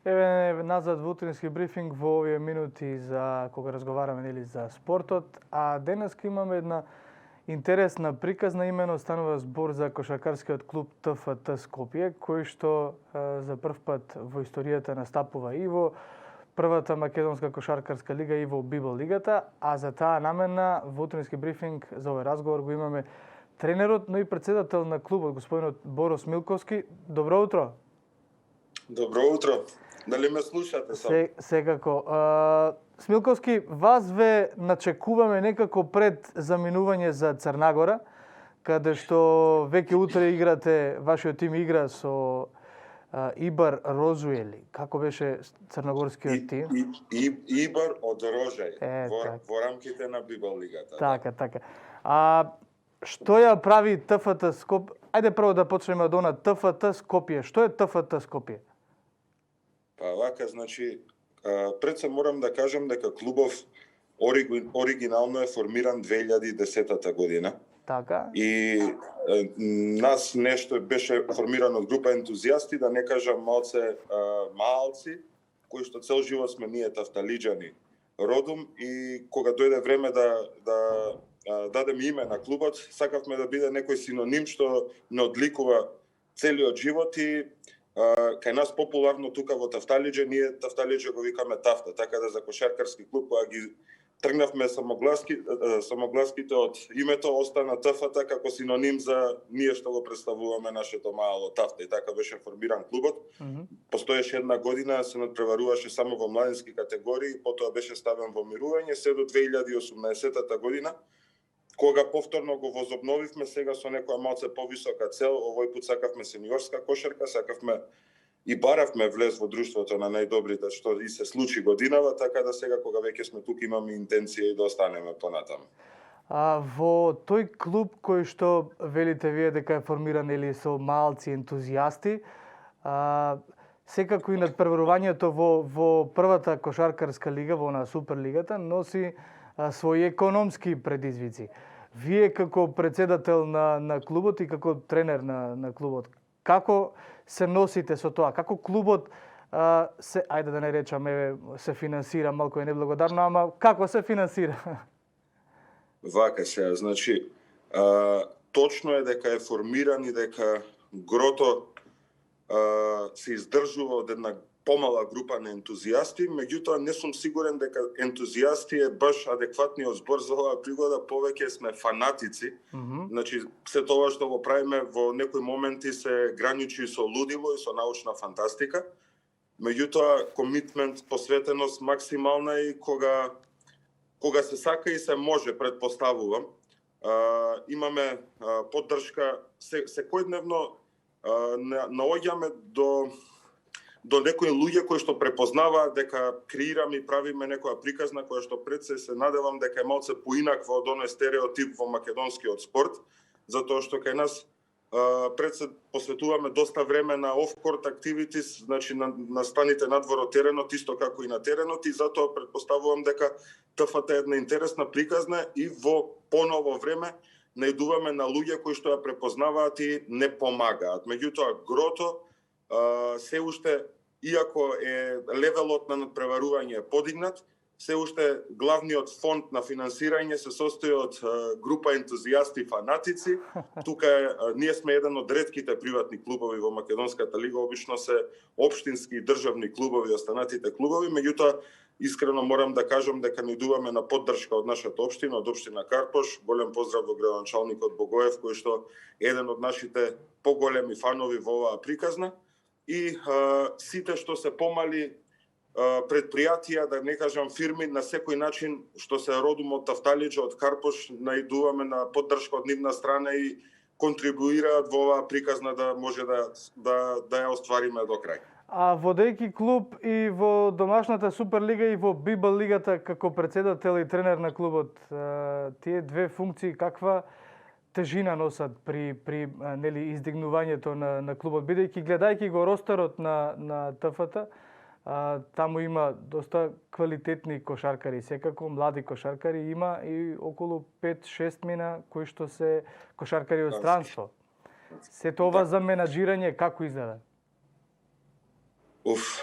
Еве назад во утрински брифинг во овие минути за кога разговараме нели за спортот, а денеска имаме една интересна приказна, имено станува збор за кошаркарскиот клуб ТФТ Скопје, кој што за прв пат во историјата настапува и во првата македонска кошаркарска лига и во Библ лигата, а за таа намена во утрински брифинг за овој разговор го имаме тренерот, но и председател на клубот, господинот Борос Милковски. Добро утро. Добро утро. Дали ме слушате сам? Секако. Смилковски, вас ве начекуваме некако пред заминување за Црнагора, каде што веќе утре играте, вашиот тим игра со Ибар Розуели. Како беше црногорскиот тим? Ибар од Рожај, во рамките на Библ лигата. Така. Што ја прави ТФТ Скопје? Ајде прво да почнеме од она ТФТ Скопје. Што е ТФТ Скопје? Па вака, значи, пред се морам да кажам дека клубов оригинално е формиран 2010 година. Така. И нас нешто беше формирано од група ентузијасти, да не кажам малци, кои што цел живот сме ние тафталиџани родом, и кога дојде време да дадеме име на клубот, сакавме да биде некој синоним што не одликува целиот живот, и кај нас популарно тука во Тафталиџе, ние Тафталиџе го викаме Тафта, така да за кошаркарски клуб кога ги тргнавме самогласките од името, остана ТФТ како синоним за ние што го представуваме нашето мало Тафта, и така беше формиран клубот. Постоеше една година, се надпреваруваше само во младински категории, потоа беше ставен во мирување се до 2018 година, кога повторно го возобновивме сега со некоја малце повисока цел. Овој пат сакавме сениорска кошарка, сакавме и баравме влез во друштвото на најдобрите, што и се случи годинава, така да сега кога веќе сме тука имаме интенција и да останеме понатаму. Во тој клуб кој што велите вие дека е формиран или со малци ентузијасти, секако и надпреварувањето во првата кошаркарска лига, во на Суперлигата, носи своји економски предизвици. Вие како председател на клубот и како тренер на клубот, како се носите со тоа? Како клубот ајде да не речеме се финансира, малку е неблагодарно, ама како се финансира? Вака се, значи, точно е дека е формиран и дека грото се издржува од една помала група на ентузијасти, меѓутоа не сум сигурен дека ентузијасти е баш адекватниот збор за оваа пригода, повеќе сме фанатици. Значи, се тоа што го правиме во некои моменти се граничи со лудило и со научна фантастика, меѓутоа комитмент, посветеност максимална, и кога се сака и се може, предпоставувам. Имаме поддршка, секојдневно наоѓаме до некои луѓе кои што препознаваат дека креираме и правиме некоја приказна која што пред се надевам дека е малце поинаква од оној стереотип во македонскиот спорт, затоа што кај нас пред се посветуваме доста време на оф-корт activities, значи на станите надвор од теренот, исто како и на теренот, и затоа предпоставувам дека ТФТ е една интересна приказна и во поново време најдуваме на луѓе кои што ја препознаваат и не помагаат. Меѓутоа, грото се уште, иако е левелот на надпреварување подигнат, се уште главниот фонд на финансирање се состои од група ентузијасти фанатици. Тука ние сме еден од ретките приватни клубови во македонската лига, обично се општински и државни клубови, останатите клубови, меѓутоа искрено морам да кажам дека најдуваме на поддршка од нашата општина, од општина Карпош. Голем поздрав до градоначалникот Богоев, кој што е еден од нашите поголеми фанови во оваа приказна. И сите што се помали предпријатија, да не кажам фирми, на секој начин што се родом од Тафталиџе, од Карпош, најдуваме на поддршка од нивна страна и контрибуираат во оваа приказна да може да ја оствариме до крај. А водејќи клуб и во домашната Суперлига и во Библ лигата како председател и тренер на клубот, тие две функции каква тежина носат при нели издигнувањето на клубот, бидејќи гледајќи го ростерот на ТФТ, таму има доста квалитетни кошаркари, секако млади кошаркари, има и околу 5-6 мина кои што се кошаркари од странство. Се тоа за менаџирање како изгледа? Уф,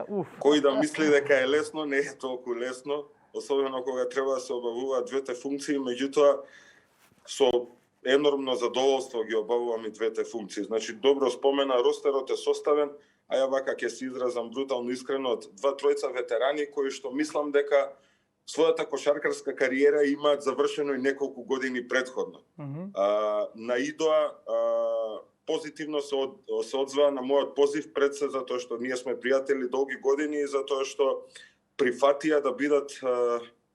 Уф. кој да мисли дека е лесно, не е толку лесно, особено кога треба да се обавуваат двете функции, меѓутоа со енормно задоволство ги обавувам и двете функции. Значи, добро спомена, ростерот е составен, а ја вака ќе се изразам брутално искрено од два-тројца ветерани кои што мислам дека својата кошаркарска кариера имаат завршено и неколку години претходно. На Идоа позитивно се одзваа на мојот позив пред се затоа што ние сме пријатели долги години и затоа што прифатија да бидат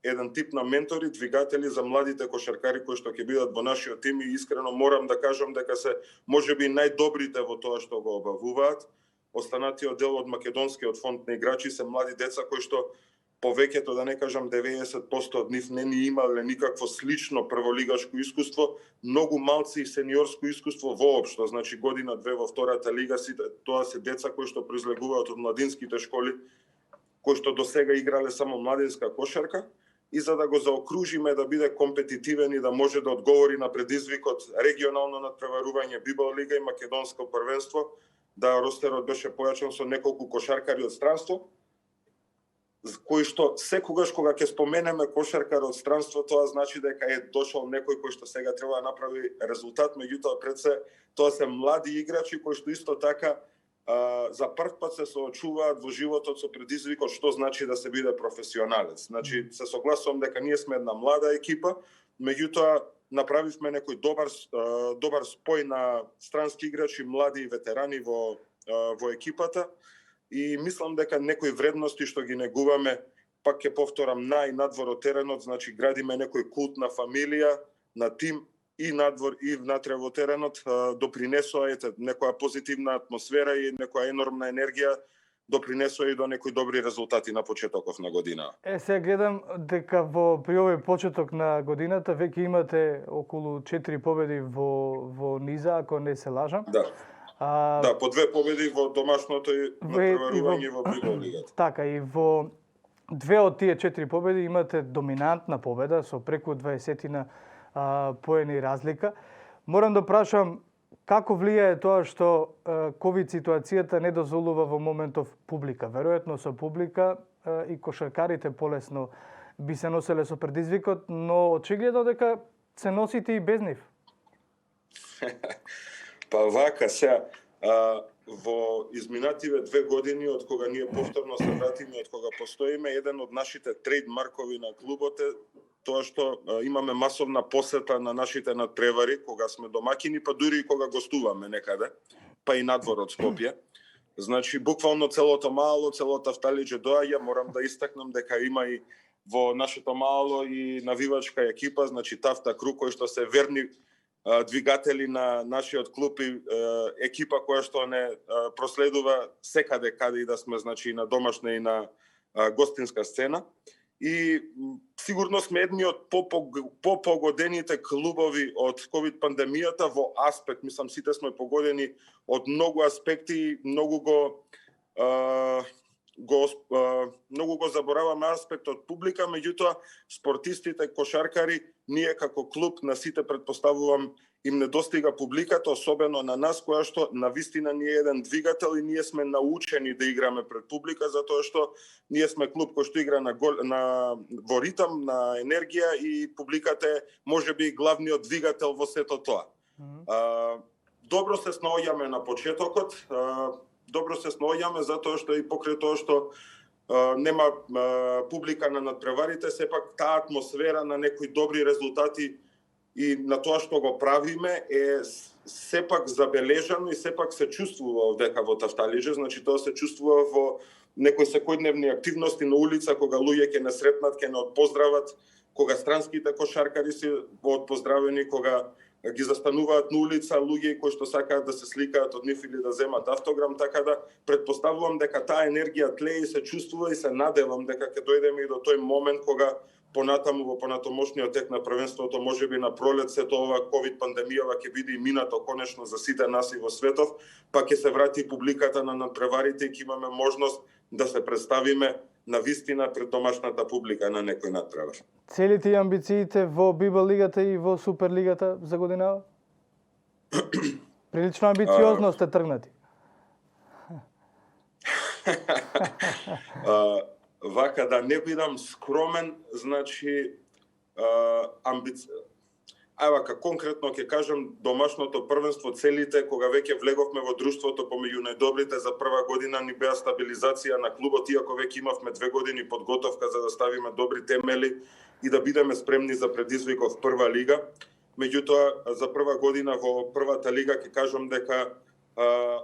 еден тип на ментори, двигатели за младите кошаркари кои што ќе бидат во нашиот тим и искрено морам да кажам дека се можеби најдобрите во тоа што го обавуваат. Останатиот дел од македонскиот фонд на играчи се млади деца кои што повеќето, да не кажам 90% од нив не ни имале никакво слично прволигашко искуство, многу малци и сениорско искуство воопшто, значи година-две во втората лига, тоа се деца кои што произлегуваат од младинските школи, кои што досега играле само младинска кошарка, и за да го заокружиме да биде компетитивен и да може да одговори на предизвикот регионално надпреварување Библ лига и македонско првенство, да ростерот беше појачен со неколку кошаркари од странство, кои што секогаш кога ќе споменеме кошаркар од странство, тоа значи дека е дошол некој кој што сега треба да направи резултат, меѓутоа пред се тоа се млади играчи кои што исто така за прв пат се соочуваат во животот со предизвикот што значи да се биде професионалец. Значи се согласувам дека ние сме една млада екипа, меѓутоа направивме некој добар спој на странски играчи, млади и ветерани во екипата. И мислам дека некои вредности што ги негуваме, пак ќе повторам, на и надвор од теренот, значи градиме некој култ на фамилија, на тим и надвор и внатре во теренот, допринесува некоја позитивна атмосфера и некоја енормна енергија, допринесува и до некои добри резултати на почетоков на година. Сега гледам дека при овој почеток на годината веќе имате околу 4 победи во низа, ако не се лажам. Да. Да, по 2 победи во домашното и надпреварување во Библ лигата. Така, и во 2 од тие 4 победи имате доминантна победа со преку 20 поени разлика. Морам да прашам, како влијае тоа што ковид ситуацијата не дозволува во моментов публика? Веројатно со публика и кошаркарите полесно би се носеле со предизвикот, но очигледно дека се носите и без нив. Па вака, сега, во изминативе 2 години, од кога ние повторно се вратиме, од кога постоиме, еден од нашите трейдмаркови на клубот е тоа што имаме масовна посета на нашите надпревари, кога сме домакини, па дури и кога гостуваме некаде, па и надвор од Скопје. Значи, буквално целото мало, целото Тавталиџе доаѓа, морам да истакнам дека има и во нашето мало и навивачка екипа, значи Тафта Кру, кои што се верни двигатели на нашиот клуб и екипа која што не проследува секаде каде и да сме, значи и на домашна и на гостинска сцена. И сигурно сме едни од попогодените клубови од ковид пандемијата во аспект, мислам сите сме погодени од многу аспекти, многу го забораваме аспектот публика, меѓутоа спортистите, кошаркари, ние како клуб на сите претпоставувам им недостига публиката, особено на нас, која што навистина ни е еден двигател и ние сме научени да играме пред публика, затоа што ние сме клуб кој што игра во ритам, на енергија и публиката е можеби главниот двигател во сето тоа. Добро се снаоѓаме на почетокот, добро се снаоѓаме затоа што и покрај тоа што нема публика на надпреварите, сепак таа атмосфера на некои добри резултати и на тоа што го правиме е сепак забележано и сепак се чувствува дека во Тавталиџе, значи тоа се чувствува во некои секојдневни активности на улица, кога луѓе ќе не сретнат, ќе не отпоздрават, кога странските кошаркари се отпоздравени, кога ги застануваат на улица луѓе кои што сакаат да се сликаат од нив или да земат автограм, така да претпоставувам дека таа енергија тлее и се чувствува и се надевам дека ќе дојдеме и до тој момент кога понатаму во понатомошниот тек на првенството, можеби на пролет, сето ова ковид пандемијава ќе биде и минато конечно за сите нас и во светов, па ќе се врати публиката на надпреварите и ќе имаме можност да се представиме на вистина пред домашната публика на некој надпревар. Целите и амбициите во Библ лигата и во Суперлигата за годинава? Прилично амбициозно сте тргнати. Вака да не бидам скромен, значи вака конкретно ќе кажам домашното првенство целите кога веќе влеговме во друштвото помеѓу најдобрите за прва година ни беа стабилизација на клубот, иако веќе имавме 2 години подготовка за да ставиме добри темели и да бидеме спремни за предизвикот прва лига. Меѓутоа за прва година во првата лига ќе кажам дека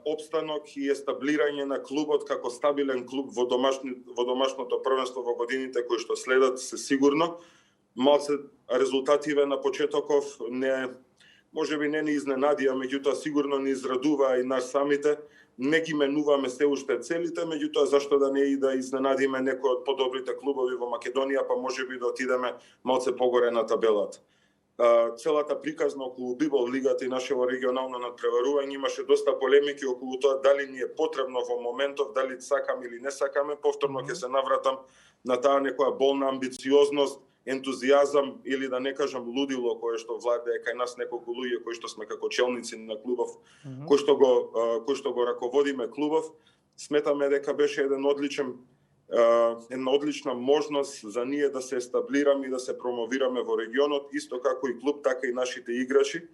опстанок и естаблирање на клубот како стабилен клуб во домашното првенство во годините кои што следат се сигурно. Малце резултативе на почетоков можеби не ни изненадија, меѓутоа сигурно ни израдува и нас самите. Не ги менуваме се уште целите, меѓутоа зашто да не и да изненадиме некој од подобрите клубови во Македонија, па можеби да отидеме малце погоре на табелата. Целата приказна околу Бибол лигата и нашето регионално надпреварување имаше доста полемики околу тоа дали ни е потребно во моментов, дали сакаме или не сакаме. Повторно ќе се навратам на таа некоја болна амбициозност, ентузијазам или да не кажам лудило кое што владее кај нас неколку луѓе кои што сме како челници на клубов, кои што го раководиме клубов. Сметаме дека беше една одлична можност за ние да се естаблираме и да се промовираме во регионот, исто како и клуб, така и нашите играчи.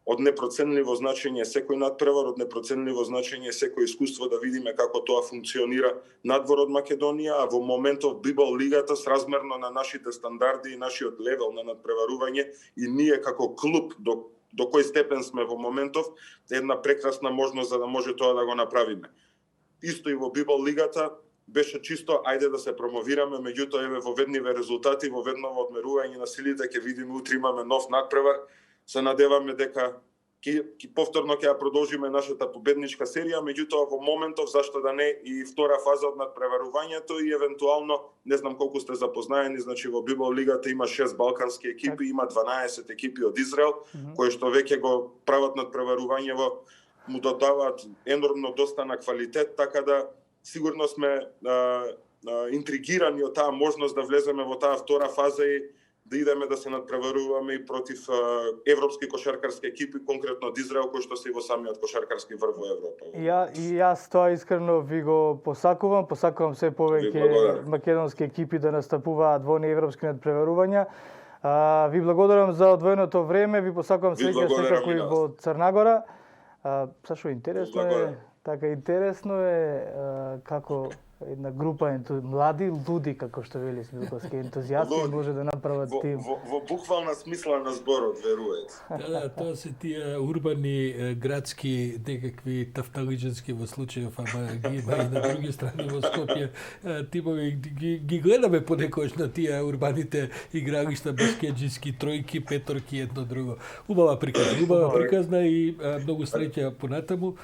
Од непроценливо значење секој надпревар, од непроценливо значење секој искуство да видиме како тоа функционира надвор од Македонија, а во моментов Бибол лигата сразмерно на нашите стандарди и нашиот левел на надпреварување и ние како клуб до кој степен сме во моментов, една прекрасна можност за да може тоа да го направиме. Исто и во Бибол лигата беше чисто ајде да се промовираме, меѓутоа еве во ведниве резултати, во ведново одмерување на силите ќе видиме утре имаме нов надпревар. Се надеваме дека повторно ќе ја продолжиме нашата победничка серија, меѓутоа во моментов зашто да не и втора фаза од надпреварувањето и евентуално, не знам колку сте запознаени, значи во Бибол лигата има 6 балкански екипи, има 12 екипи од Израел, кои што веќе го прават надпреварувањево, му додаваат енормно доста на квалитет, така да сигурно сме интригирани од таа можност да влеземе во таа втора фаза и да идеме да се надпреваруваме и против европски кошаркарски екипи, конкретно од Израел, кои што се и во самиот кошаркарски врв во Европа. Јас тоа искрено ви го посакувам се повеќе македонски екипи да настапуваат во европски надпреварувања. Ви благодарам за одвоеното време, ви посакувам среќа секако и во Црнагора. Сашо, интересно е како една група млади луди, како што вели Смилковски, ентузијасти може да направат тим. Во буквална смисла на зборот, веруете. Да, тоа се тие урбани, градски, некакви тафталиџански во случајов, ама ги има и на други страни во Скопје. Тимови ги гледаме понекогаш на тие урбаните игралишта, баскетџиски, тројки, петорки, едно друго. Убава приказна и многу среќа понатаму.